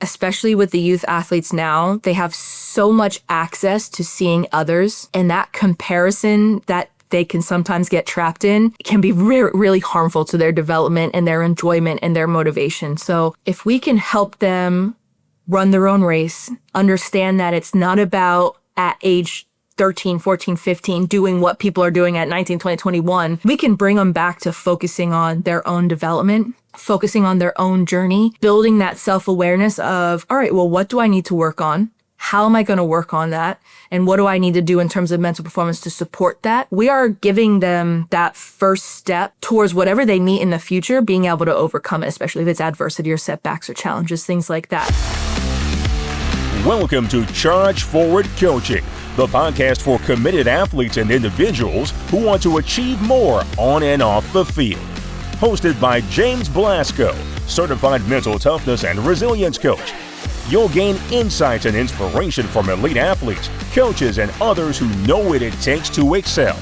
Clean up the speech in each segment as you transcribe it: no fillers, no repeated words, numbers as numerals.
especially with the youth athletes now, they have so much access to seeing others, and that comparison that they can sometimes get trapped in can be really harmful to their development and their enjoyment and their motivation. So if we can help them run their own race, understand that it's not about at age 13, 14, 15, doing what people are doing at 19, 20, 21, we can bring them back to focusing on their own development, focusing on their own journey, building that self-awareness of, all right, well, what do I need to work on? How am I going to work on that? And what do I need to do in terms of mental performance to support that? We are giving them that first step towards whatever they meet in the future, being able to overcome it, especially if it's adversity or setbacks or challenges, things like that. Welcome to Charge Forward Coaching, the podcast for committed athletes and individuals who want to achieve more on and off the field. Hosted by James Blasco, certified mental toughness and resilience coach. You'll gain insights and inspiration from elite athletes, coaches, and others who know what it takes to excel.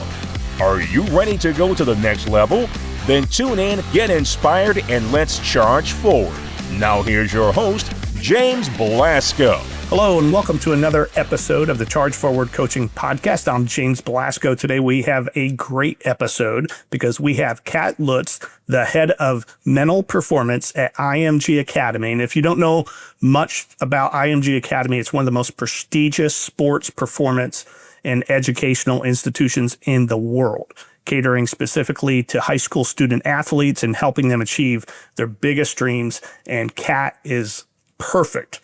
Are you ready to go to the next level? Then tune in, get inspired, and let's charge forward. Now here's your host, James Blasco. Hello and welcome to another episode of the Charge Forward Coaching Podcast. I'm James Blasco. Today we have a great episode because we have Cat Lutz, the head of mental performance at IMG Academy. And if you don't know much about IMG Academy, it's one of the most prestigious sports performance and educational institutions in the world, catering specifically to high school student athletes and helping them achieve their biggest dreams. And Cat is perfect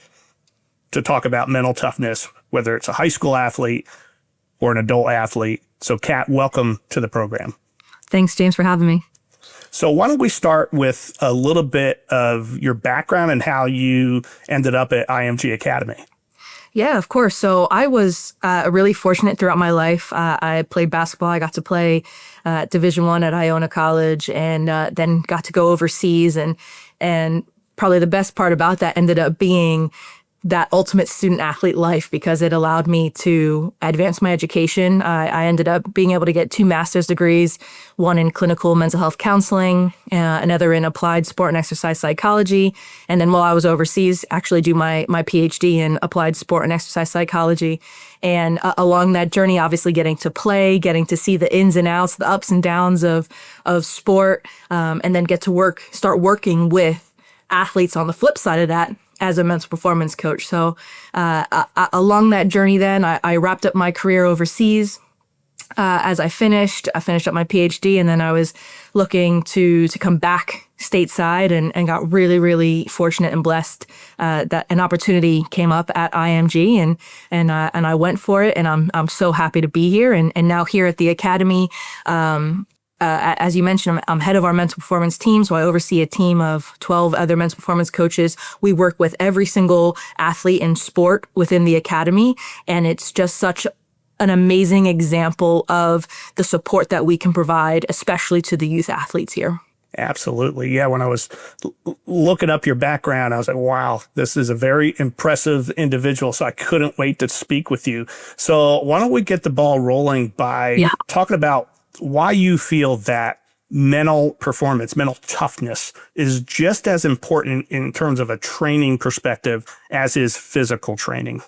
to talk about mental toughness, whether it's a high school athlete or an adult athlete. So Cat, welcome to the program. Thanks, James, for having me. So why don't we start with a little bit of your background and how you ended up at IMG Academy? Yeah, of course. So I was really fortunate throughout my life. I played basketball. I got to play Division I at Iona College, and then got to go overseas. And probably the best part about that ended up being that ultimate student athlete life, because it allowed me to advance my education. I ended up being able to get 2 master's degrees, one in clinical mental health counseling, another in applied sport and exercise psychology. And then while I was overseas, actually do my PhD in applied sport and exercise psychology. And along that journey, obviously getting to play, getting to see the ins and outs, the ups and downs of sport, and then get to start working with athletes on the flip side of that as a mental performance coach. So along that journey then, I wrapped up my career overseas. As I finished up my PhD, and then I was looking to come back stateside and got really, really fortunate and blessed that an opportunity came up at IMG, and I went for it, and I'm so happy to be here. And now here at the Academy, as you mentioned, I'm head of our mental performance team, so I oversee a team of 12 other mental performance coaches. We work with every single athlete in sport within the Academy, and it's just such an amazing example of the support that we can provide, especially to the youth athletes here. Absolutely. Yeah, when I was looking up your background, I was like, wow, this is a very impressive individual. So I couldn't wait to speak with you. So why don't we get the ball rolling by talking about why you feel that mental performance, mental toughness is just as important in terms of a training perspective as is physical training.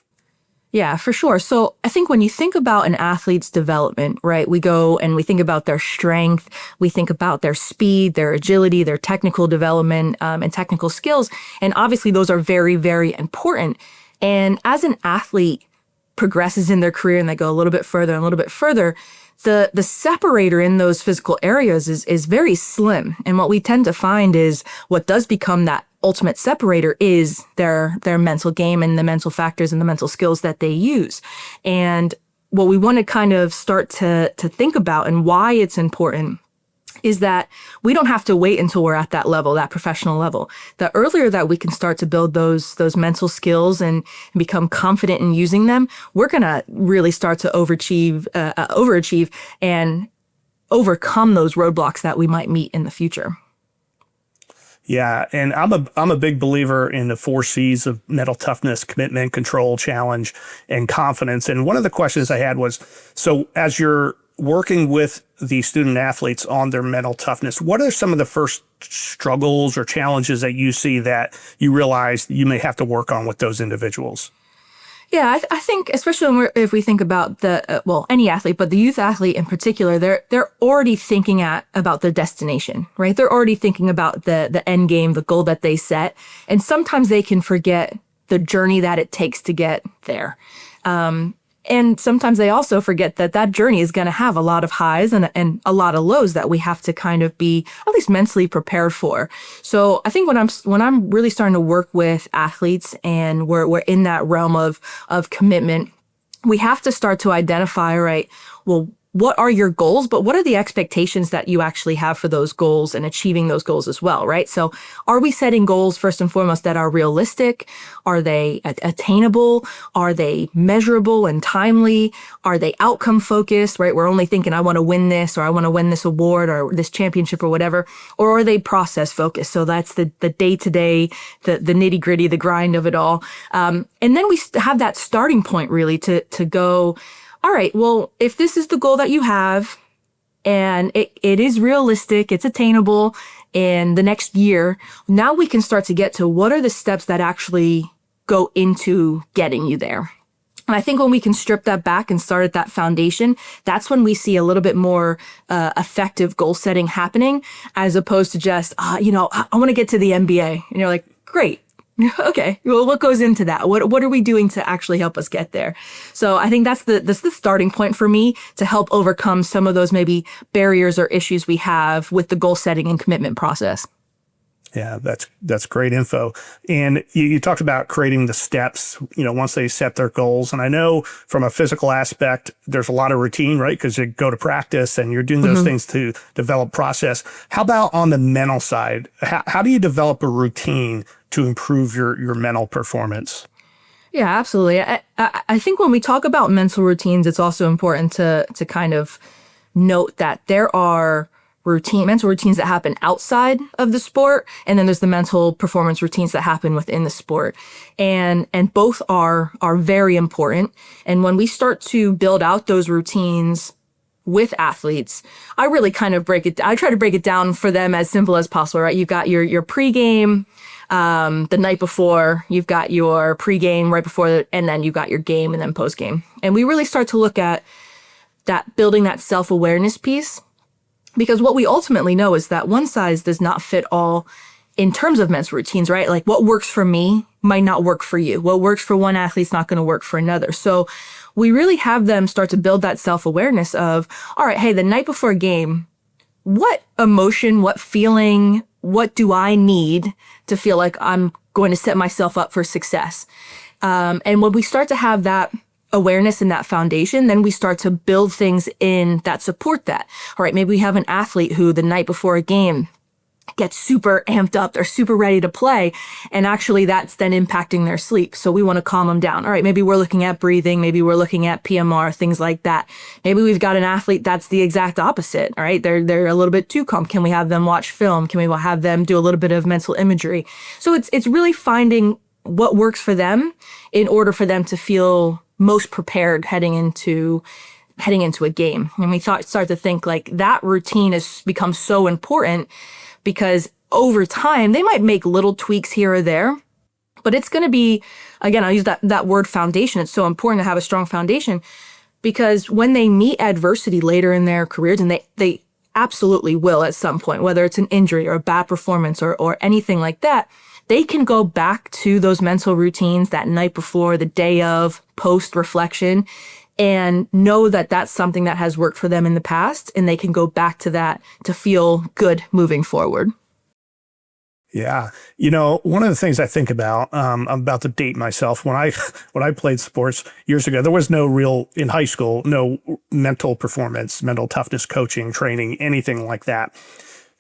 Yeah, for sure. So I think when you think about an athlete's development, right, we go and we think about their strength, we think about their speed, their agility, their technical development, and technical skills. And obviously those are very, very important. And as an athlete progresses in their career and they go a little bit further and a little bit further, the separator in those physical areas is very slim. And what we tend to find is what does become that ultimate separator is their mental game and the mental factors and the mental skills that they use. And what we want to kind of start to think about and why it's important is that we don't have to wait until we're at that level, that professional level. The earlier that we can start to build those mental skills and become confident in using them, we're going to really start to overachieve and overcome those roadblocks that we might meet in the future. Yeah, and I'm a big believer in the 4 C's of mental toughness: commitment, control, challenge, and confidence. And one of the questions I had was, so as you're working with the student athletes on their mental toughness, what are some of the first struggles or challenges that you see that you realize you may have to work on with those individuals? Yeah, I think especially if we think about any athlete, but the youth athlete in particular, they're already thinking about their destination, right? They're already thinking about the end game, the goal that they set, and sometimes they can forget the journey that it takes to get there. And sometimes they also forget that journey is going to have a lot of highs and a lot of lows that we have to kind of be at least mentally prepared for. So I think when I'm really starting to work with athletes and we're in that realm of commitment, we have to start to identify, right, well, what are your goals, but what are the expectations that you actually have for those goals and achieving those goals as well, right? So are we setting goals first and foremost that are realistic? Are they attainable? Are they measurable and timely? Are they outcome focused, right? We're only thinking, I want to win this, or I want to win this award or this championship or whatever. Or are they process focused? So that's the day-to-day, the nitty gritty, the grind of it all. And then we have that starting point really to go, all right, well, if this is the goal that you have and it is realistic, it's attainable in the next year, now we can start to get to what are the steps that actually go into getting you there. And I think when we can strip that back and start at that foundation, that's when we see a little bit more effective goal setting happening, as opposed to just, I want to get to the NBA. And you're like, great. Okay, well, what goes into that? What are we doing to actually help us get there? So I think that's the starting point for me to help overcome some of those maybe barriers or issues we have with the goal setting and commitment process. Yeah, that's great info. And you talked about creating the steps, once they set their goals. And I know from a physical aspect, there's a lot of routine, right? Because you go to practice and you're doing those things to develop process. How about on the mental side? How do you develop a routine to improve your mental performance? Yeah, absolutely. I think when we talk about mental routines, it's also important to kind of note that there are mental routines that happen outside of the sport, and then there's the mental performance routines that happen within the sport. And both are very important. And when we start to build out those routines with athletes, I really kind of I try to break it down for them as simple as possible, right? You've got your pregame, the night before, you've got your pregame right before, and then you've got your game and then postgame. And we really start to look at that, building that self-awareness piece. Because what we ultimately know is that one size does not fit all in terms of mental routines, right? Like what works for me might not work for you. What works for one athlete's not going to work for another. So we really have them start to build that self-awareness of, all right, hey, the night before a game, what emotion, what feeling, what do I need to feel like I'm going to set myself up for success? And when we start to have that awareness and that foundation, then we start to build things in that support that. All right, maybe we have an athlete who the night before a game gets super amped up, they're super ready to play, and actually that's then impacting their sleep. So we want to calm them down. All right, maybe we're looking at breathing, maybe we're looking at PMR, things like that. Maybe we've got an athlete that's the exact opposite. All right, they're a little bit too calm. Can we have them watch film? Can we have them do a little bit of mental imagery? So it's really finding what works for them in order for them to feel most prepared heading into a game. And we start to think like that routine has become so important because over time they might make little tweaks here or there, but it's going to be, again, I'll use that word foundation. It's so important to have a strong foundation because when they meet adversity later in their careers, and they absolutely will at some point, whether it's an injury or a bad performance or anything like that, they can go back to those mental routines that night before, the day of, post reflection, and know that that's something that has worked for them in the past, and they can go back to that to feel good moving forward. Yeah. One of the things I think about, I'm about to date myself. When I played sports years ago, there was in high school, no mental performance, mental toughness coaching, training, anything like that.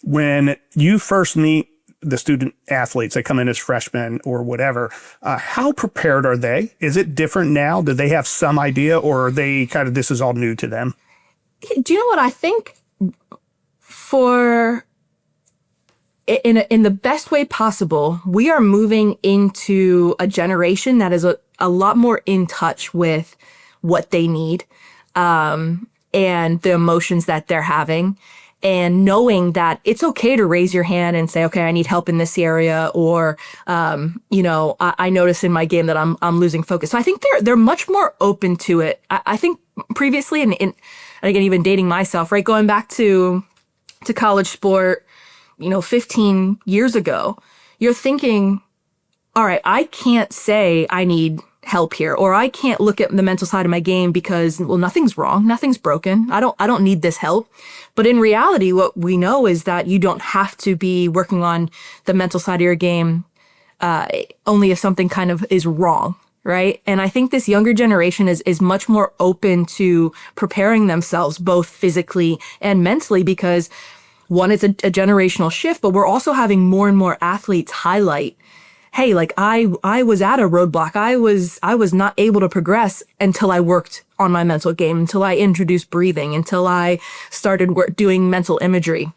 When you first meet the student athletes, they come in as freshmen or whatever, how prepared are they? Is it different now? Do they have some idea, or are they kind of, this is all new to them? Do you know what I think? In the best way possible, we are moving into a generation that is a lot more in touch with what they need, and the emotions that they're having. and knowing that it's okay to raise your hand and say, okay, I need help in this area, or, I notice in my game that I'm losing focus. So I think they're much more open to it. I think previously, and again, even dating myself, right, going back to college sport, 15 years ago, you're thinking, all right, I can't say I need help here, or I can't look at the mental side of my game because, well, nothing's wrong, nothing's broken. I don't need this help. But in reality, what we know is that you don't have to be working on the mental side of your game only if something kind of is wrong, right? And I think this younger generation is much more open to preparing themselves both physically and mentally, because one, it's a generational shift, but we're also having more and more athletes highlight, hey, like I was at a roadblock. I was not able to progress until I worked on my mental game, until I introduced breathing, until I started doing mental imagery.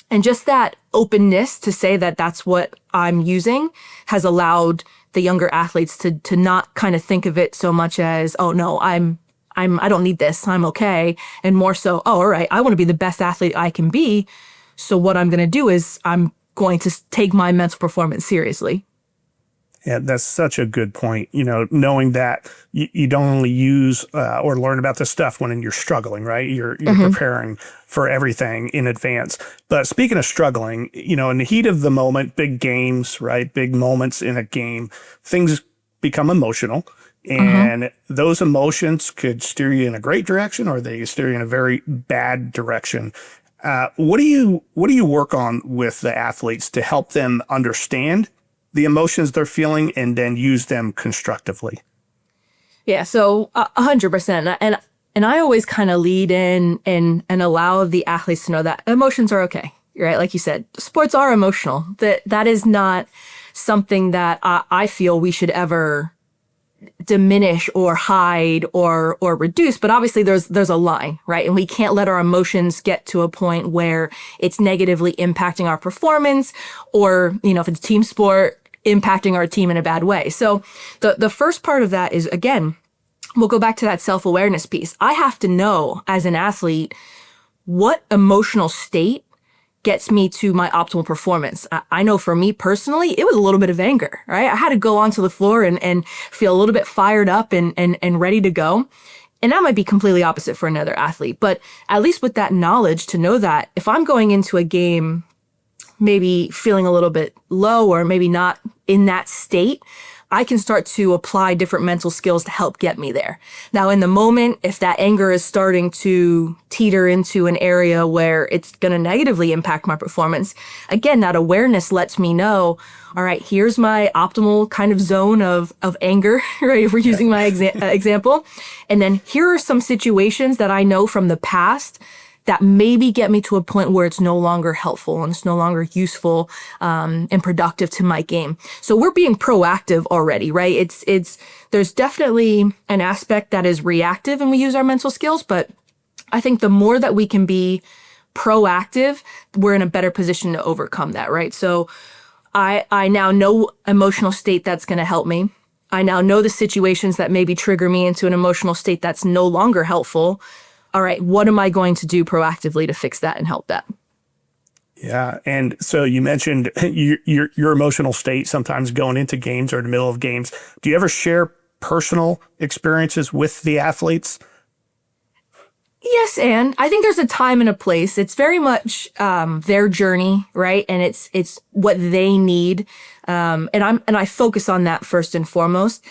And just that openness to say that that's what I'm using has allowed the younger athletes to not kind of think of it so much as, oh no, I don't need this, I'm okay. And more so, oh, all right, I want to be the best athlete I can be. So what I'm going to do is I'm going to take my mental performance seriously. Yeah, that's such a good point. Knowing that you don't only use or learn about this stuff when you're struggling, right? You're preparing for everything in advance. But speaking of struggling, in the heat of the moment, big games, right? Big moments in a game, things become emotional. And those emotions could steer you in a great direction, or they steer you in a very bad direction. What do you work on with the athletes to help them understand the emotions they're feeling and then use them constructively? Yeah, so 100%. And I always kind of lead in and allow the athletes to know that emotions are okay, right? Like you said, sports are emotional. That is not something that I feel we should ever diminish or hide or reduce. But obviously there's a line, right? And we can't let our emotions get to a point where it's negatively impacting our performance, or, if it's team sport, impacting our team in a bad way. So the first part of that is, again, we'll go back to that self-awareness piece. I have to know as an athlete what emotional state gets me to my optimal performance. I know for me personally, it was a little bit of anger, right? I had to go onto the floor and feel a little bit fired up and ready to go. And that might be completely opposite for another athlete. But at least with that knowledge, to know that if I'm going into a game maybe feeling a little bit low or maybe not in that state, I can start to apply different mental skills to help get me there. Now, in the moment, if that anger is starting to teeter into an area where it's going to negatively impact my performance, again, that awareness lets me know, all right, here's my optimal kind of zone of anger, right? If we're using my example. And then here are some situations that I know from the past that maybe get me to a point where it's no longer helpful and it's no longer useful and productive to my game. So we're being proactive already, right? There's definitely an aspect that is reactive when we use our mental skills, but I think the more that we can be proactive, we're in a better position to overcome that, right? So I now know emotional state that's going to help me. I now know the situations that maybe trigger me into an emotional state that's no longer helpful. All right, what am I going to do proactively to fix that and help that? Yeah. And so you mentioned your emotional state sometimes going into games or in the middle of games. Do you ever share personal experiences with the athletes? Yes, and I think there's a time and a place. It's very much their journey, right? And it's what they need. And I focus on that first and foremost.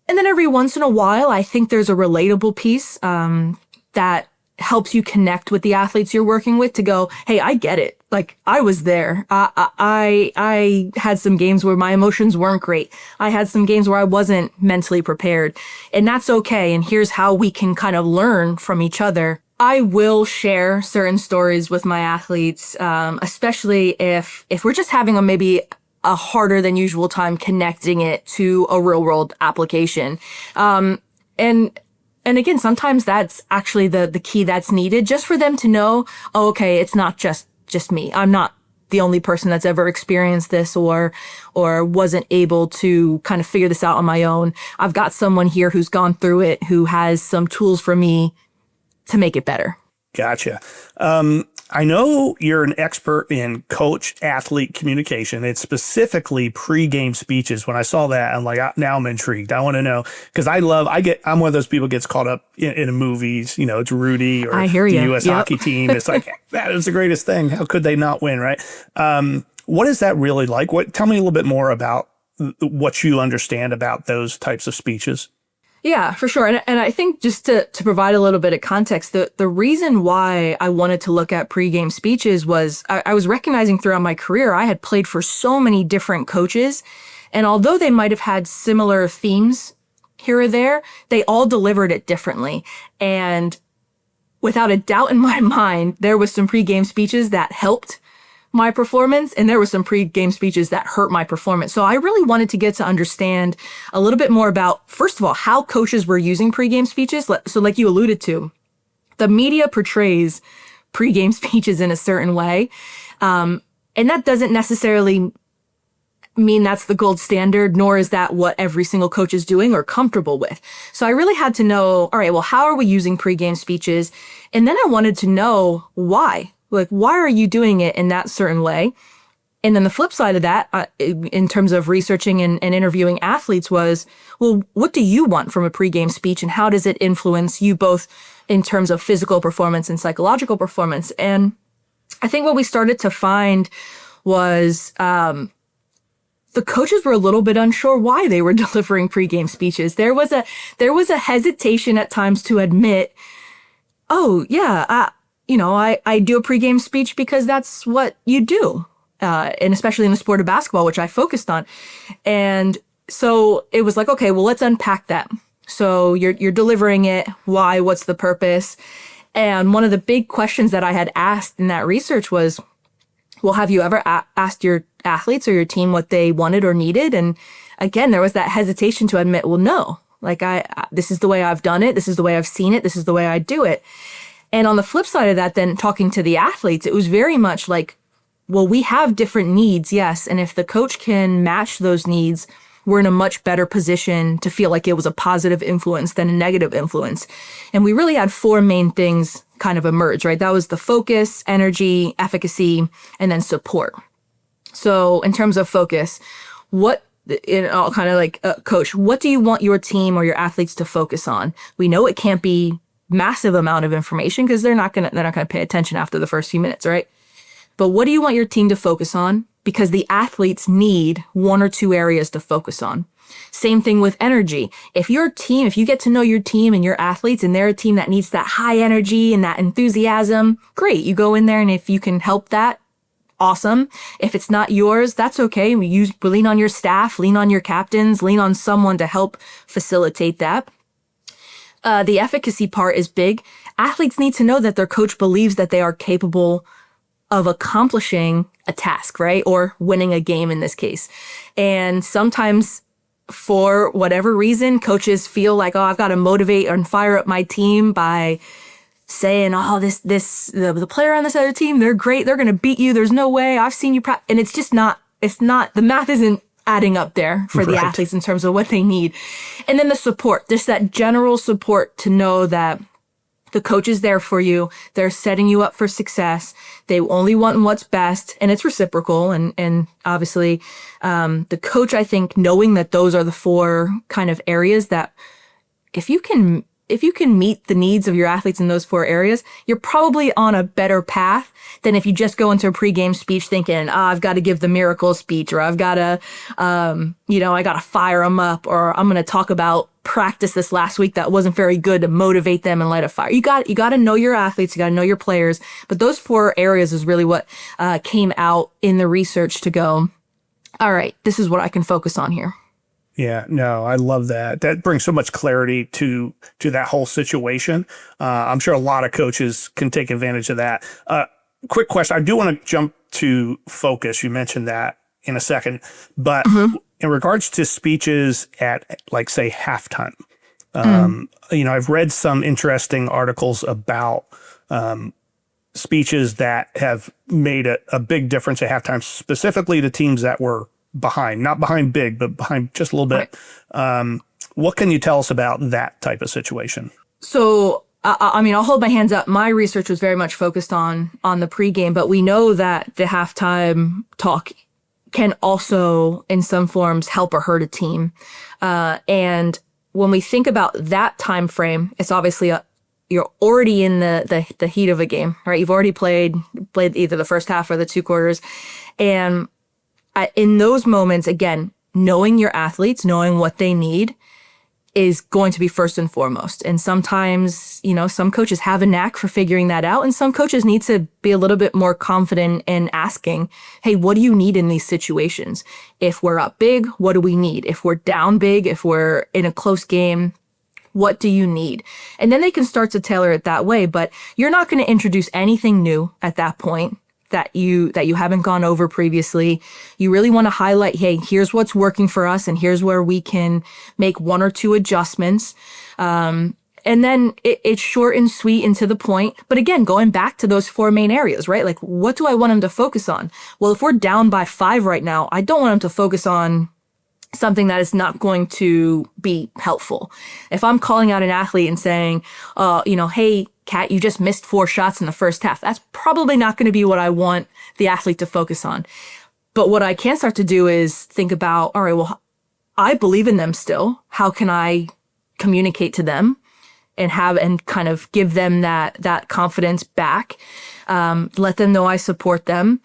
And then every once in a while, I think there's a relatable piece that helps you connect with the athletes you're working with to go, hey, I get it. Like, I was there. I had some games where my emotions weren't great. I had some games where I wasn't mentally prepared, and that's okay. And here's how we can kind of learn from each other. I will share certain stories with my athletes, especially if we're just having maybe a harder than usual time connecting it to a real world application. And again, sometimes that's actually the key that's needed, just for them to know, oh, okay, it's not just me. I'm not the only person that's ever experienced this or wasn't able to kind of figure this out on my own. I've got someone here who's gone through it, who has some tools for me to make it better. Gotcha. I know you're an expert in coach-athlete communication. It's specifically pre-game speeches. When I saw that, I'm like, now I'm intrigued. I want to know because I'm one of those people who gets caught up in movies. You know, it's Rudy or I hear the you. U.S. hockey team. It's like, that is the greatest thing. How could they not win, right? What is that really like? Tell me a little bit more about what you understand about those types of speeches. Yeah, for sure. And I think just to provide a little bit of context, the reason why I wanted to look at pregame speeches was I was recognizing throughout my career, I had played for so many different coaches. And although they might have had similar themes here or there, they all delivered it differently. And without a doubt in my mind, there was some pregame speeches that helped my performance, and there were some pre-game speeches that hurt my performance. So I really wanted to get to understand a little bit more about, first of all, how coaches were using pre-game speeches. So like you alluded to, the media portrays pre-game speeches in a certain way. And that doesn't necessarily mean that's the gold standard, nor is that what every single coach is doing or comfortable with. So I really had to know, all right, well, how are we using pre-game speeches? And then I wanted to know why. Like, why are you doing it in that certain way? And then the flip side of that, in terms of researching and interviewing athletes was, well, what do you want from a pregame speech and how does it influence you both in terms of physical performance and psychological performance? And I think what we started to find was the coaches were a little bit unsure why they were delivering pregame speeches. There was a hesitation at times to admit, oh, yeah, I do a pregame speech because that's what you do. And especially in the sport of basketball, which I focused on. And so it was like, okay, well, let's unpack that. So you're delivering it. Why? What's the purpose? And one of the big questions that I had asked in that research was, well, have you ever asked your athletes or your team what they wanted or needed? And again, there was that hesitation to admit, well, no, like this is the way I've done it. This is the way I've seen it. This is the way I do it. And on the flip side of that, then talking to the athletes, it was very much like, well, we have different needs, yes. And if the coach can match those needs, we're in a much better position to feel like it was a positive influence than a negative influence. And we really had four main things kind of emerge, right? That was the focus, energy, efficacy, and then support. So in terms of focus, coach, what do you want your team or your athletes to focus on? We know it can't be massive amount of information because they're not gonna pay attention after the first few minutes, right? But what do you want your team to focus on? Because the athletes need one or two areas to focus on. Same thing with energy. If you get to know your team and your athletes and they're a team that needs that high energy and that enthusiasm, great. You go in there and if you can help that, awesome. If it's not yours, that's okay. We lean on your staff, lean on your captains, lean on someone to help facilitate that. The efficacy part is big. Athletes need to know that their coach believes that they are capable of accomplishing a task, right? Or winning a game in this case. And sometimes for whatever reason, coaches feel like, oh, I've got to motivate and fire up my team by saying, oh, the player on this other team, they're great. They're going to beat you. There's no way. I've seen you practice. And it's not, the math isn't adding up there for the athletes in terms of what they need. And then the support, just that general support to know that the coach is there for you. They're setting you up for success. They only want what's best, and it's reciprocal. And obviously, the coach, I think, knowing that those are the four kind of areas that if you can meet the needs of your athletes in those four areas, you're probably on a better path than if you just go into a pregame speech thinking, I've got to give the miracle speech, or I've got to, I got to fire them up, or I'm going to talk about practice this last week that wasn't very good to motivate them and light a fire. You got to know your athletes, you got to know your players. But those four areas is really what came out in the research to go, all right, this is what I can focus on here. Yeah, no, I love that. That brings so much clarity to that whole situation. I'm sure a lot of coaches can take advantage of that. Quick question. I do want to jump to focus. You mentioned that in a second, but in regards to speeches at, like, say, halftime, I've read some interesting articles about speeches that have made a big difference at halftime, specifically to teams that were behind, not behind big, but behind just a little bit. Right. What can you tell us about that type of situation? So I mean, I'll hold my hands up. My research was very much focused on the pregame, but we know that the halftime talk can also, in some forms, help or hurt a team. And when we think about that time frame, it's obviously you're already in the heat of a game, right? You've already played either the first half or the 2 quarters, and in those moments, again, knowing your athletes, knowing what they need, is going to be first and foremost. And sometimes, some coaches have a knack for figuring that out. And some coaches need to be a little bit more confident in asking, hey, what do you need in these situations? If we're up big, what do we need? If we're down big, if we're in a close game, what do you need? And then they can start to tailor it that way. But you're not going to introduce anything new at that point that you haven't gone over previously. You really want to highlight, hey, here's what's working for us, and here's where we can make 1 or 2 adjustments. And then it's short and sweet and to the point. But again, going back to those 4 main areas, right? Like, what do I want them to focus on? Well, if we're down by 5 right now, I don't want them to focus on something that is not going to be helpful. If I'm calling out an athlete and saying, hey, Cat, you just missed 4 shots in the first half, that's probably not going to be what I want the athlete to focus on. But what I can start to do is think about, all right, well, I believe in them still. How can I communicate to them and kind of give them that confidence back? Let them know I support them.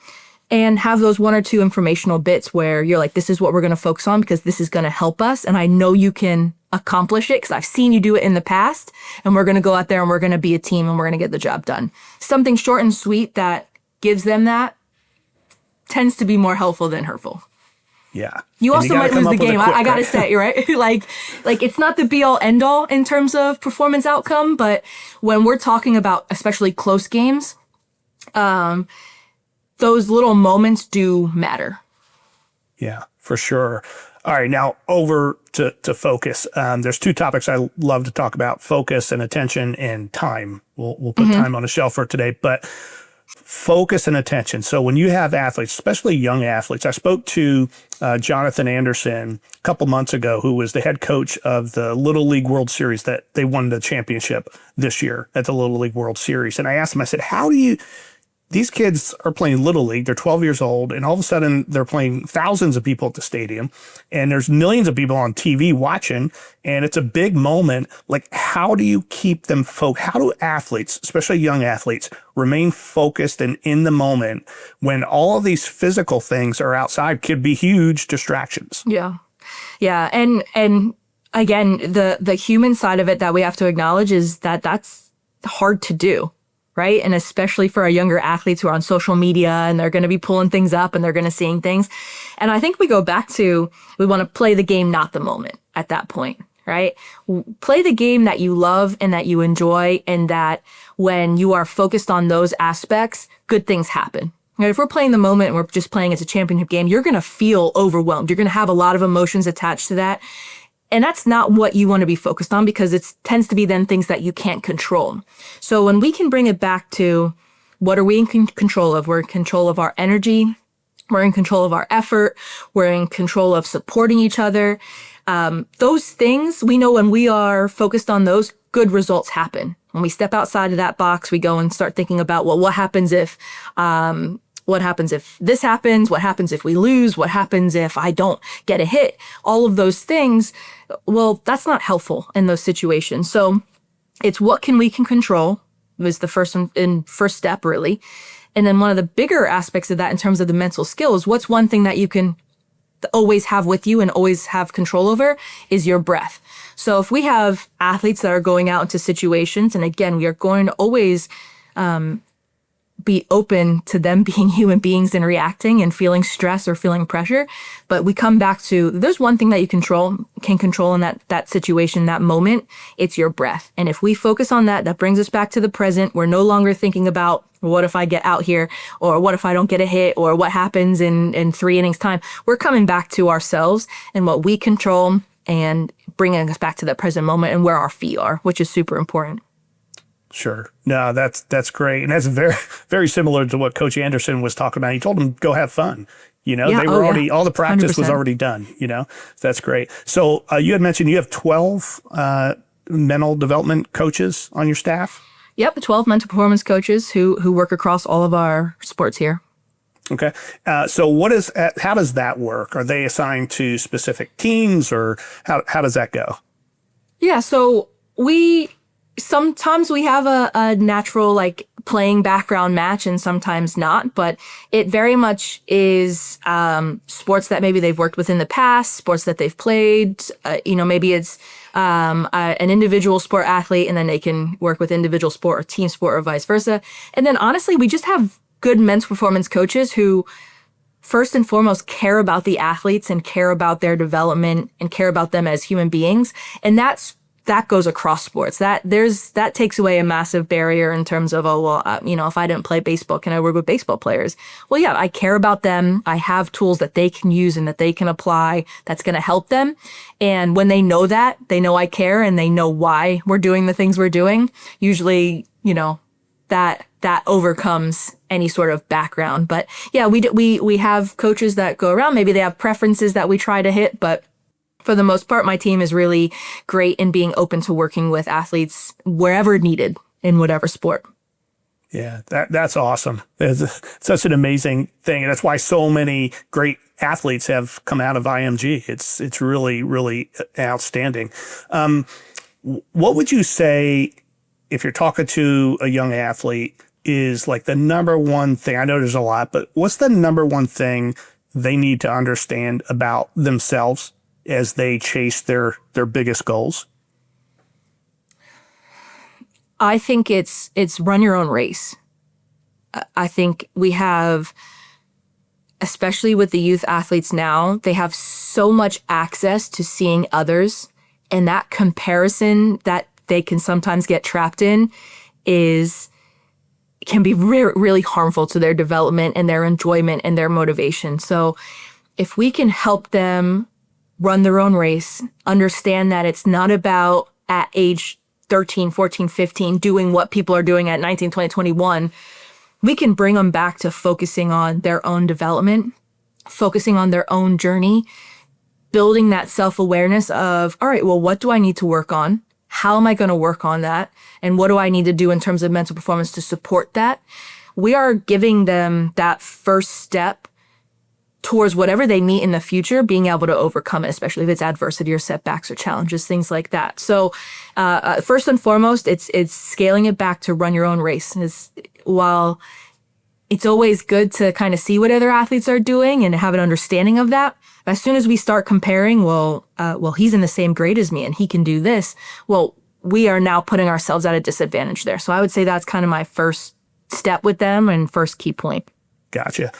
And have those 1 or 2 informational bits where you're like, this is what we're going to focus on because this is going to help us. And I know you can accomplish it because I've seen you do it in the past. And we're going to go out there and we're going to be a team and we're going to get the job done. Something short and sweet that gives them that tends to be more helpful than hurtful. Yeah. You also might lose the game. I got to say, right? like it's not the be all end all in terms of performance outcome. But when we're talking about especially close games, those little moments do matter. Yeah, for sure. All right, now over to focus. There's 2 topics I love to talk about: focus and attention, and time. We'll put time on the shelf for today, but focus and attention. So when you have athletes, especially young athletes, I spoke to Jonathan Anderson a couple months ago, who was the head coach of the Little League World Series that they won the championship this year at the Little League World Series. And I asked him, I said, these kids are playing Little League. They're 12 years old, and all of a sudden they're playing thousands of people at the stadium, and there's millions of people on TV watching, and it's a big moment. Like, how do you keep them focused? How do athletes, especially young athletes, remain focused and in the moment when all of these physical things are outside, could be huge distractions? Yeah. Yeah. And again, the human side of it that we have to acknowledge is that that's hard to do. Right. And especially for our younger athletes who are on social media and they're going to be pulling things up and they're going to seeing things. And I think we go back to, we want to play the game, not the moment at that point. Right. Play the game that you love and that you enjoy, and that when you are focused on those aspects, good things happen. If we're playing the moment and we're just playing as a championship game, you're going to feel overwhelmed. You're going to have a lot of emotions attached to that. And that's not what you want to be focused on, because it tends to be then things that you can't control. So when we can bring it back to what are we in control of? We're in control of our energy. We're in control of our effort. We're in control of supporting each other. Those things, we know when we are focused on those, good results happen. When we step outside of that box, we go and start thinking about, well, what happens if this happens? What happens if we lose? What happens if I don't get a hit? All of those things, well, that's not helpful in those situations. So it's what we can control was the first step, really. And then one of the bigger aspects of that in terms of the mental skills, what's one thing that you can always have with you and always have control over is your breath. So if we have athletes that are going out into situations, and again, we are going to always be open to them being human beings and reacting and feeling stress or feeling pressure. But we come back to, there's one thing that you can control in that situation, that moment, it's your breath. And if we focus on that, that brings us back to the present. We're no longer thinking about, what if I get out here? Or what if I don't get a hit? Or what happens in 3 innings time? We're coming back to ourselves and what we control and bringing us back to that present moment and where our feet are, which is super important. Sure. No, that's great. And that's very, very similar to what Coach Anderson was talking about. He told them, go have fun. They were already, all the practice 100%. was already done, so that's great. So you had mentioned you have 12 mental development coaches on your staff? Yep, 12 mental performance coaches who work across all of our sports here. Okay. So how does that work? Are they assigned to specific teams, or how does that go? Yeah, so sometimes we have a natural like playing background match and sometimes not, but it very much is sports that maybe they've worked with in the past, sports that they've played. Maybe it's an individual sport athlete, and then they can work with individual sport or team sport or vice versa. And then honestly, we just have good mental performance coaches who first and foremost care about the athletes and care about their development and care about them as human beings. And that goes across sports. That takes away a massive barrier in terms of, if I didn't play baseball, can I work with baseball players? Well, yeah, I care about them. I have tools that they can use and that they can apply that's going to help them. And when they know that, they know I care and they know why we're doing the things we're doing. Usually, that overcomes any sort of background. But yeah, we have coaches that go around. Maybe they have preferences that we try to hit, but for the most part, my team is really great in being open to working with athletes wherever needed in whatever sport. Yeah, that's awesome. It's such an amazing thing. And that's why so many great athletes have come out of IMG. It's really, really outstanding. What would you say, if you're talking to a young athlete, is like the number one thing? I know there's a lot, but what's the number one thing they need to understand about themselves as they chase their biggest goals? I think it's run your own race. I think we have, especially with the youth athletes now, they have so much access to seeing others, and that comparison that they can sometimes get trapped in can be really harmful to their development and their enjoyment and their motivation. So if we can help them run their own race, understand that it's not about at age 13, 14, 15, doing what people are doing at 19, 20, 21, we can bring them back to focusing on their own development, focusing on their own journey, building that self-awareness of, all right, well, what do I need to work on? How am I going to work on that? And what do I need to do in terms of mental performance to support that? We are giving them that first step towards whatever they meet in the future, being able to overcome it, especially if it's adversity or setbacks or challenges, things like that. So first and foremost, it's scaling it back to run your own race. While it's always good to kind of see what other athletes are doing and have an understanding of that, as soon as we start comparing, well, he's in the same grade as me and he can do this, well, we are now putting ourselves at a disadvantage there. So I would say that's kind of my first step with them and first key point. Gotcha.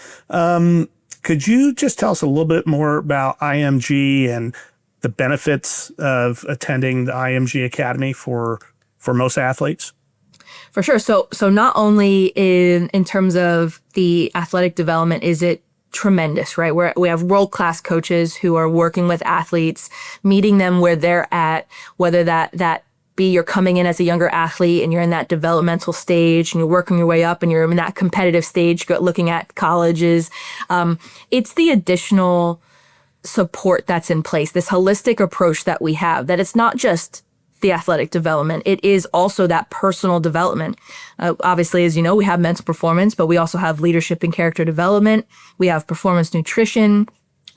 Could you just tell us a little bit more about IMG and the benefits of attending the IMG Academy for most athletes? For sure. So not only in terms of the athletic development is it tremendous, right? We have world-class coaches who are working with athletes, meeting them where they're at, whether that be you're coming in as a younger athlete and you're in that developmental stage and you're working your way up and you're in that competitive stage, looking at colleges. It's the additional support that's in place, this holistic approach that we have, that it's not just the athletic development. It is also that personal development. Obviously, as you know, we have mental performance, but we also have leadership and character development. We have performance nutrition.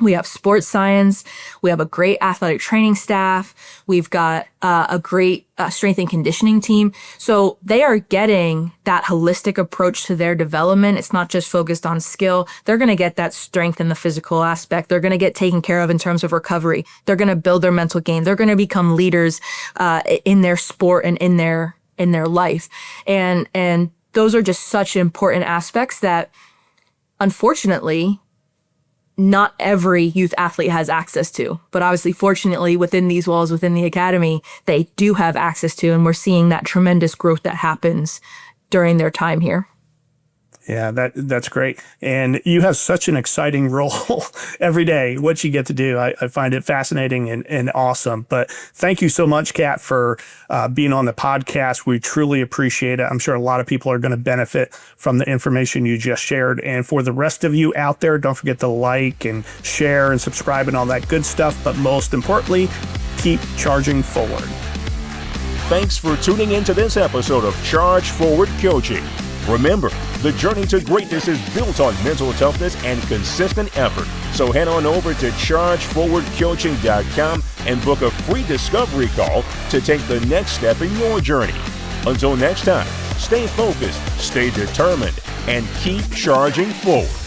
We have sports science. We have a great athletic training staff. We've got a great strength and conditioning team. So they are getting that holistic approach to their development. It's not just focused on skill. They're going to get that strength in the physical aspect. They're going to get taken care of in terms of recovery. They're going to build their mental game. They're going to become leaders in their sport and in their life. And those are just such important aspects that, unfortunately, not every youth athlete has access to. But obviously, fortunately, within these walls, within the academy, they do have access to, and we're seeing that tremendous growth that happens during their time here. Yeah, that's great. And you have such an exciting role every day, what you get to do. I find it fascinating and awesome. But thank you so much, Cat, for being on the podcast. We truly appreciate it. I'm sure a lot of people are going to benefit from the information you just shared. And for the rest of you out there, don't forget to like and share and subscribe and all that good stuff. But most importantly, keep charging forward. thanks for tuning in to this episode of Charge Forward Coaching. Remember, the journey to greatness is built on mental toughness and consistent effort. So head on over to chargeforwardcoaching.com and book a free discovery call to take the next step in your journey. Until next time, stay focused, stay determined, and keep charging forward.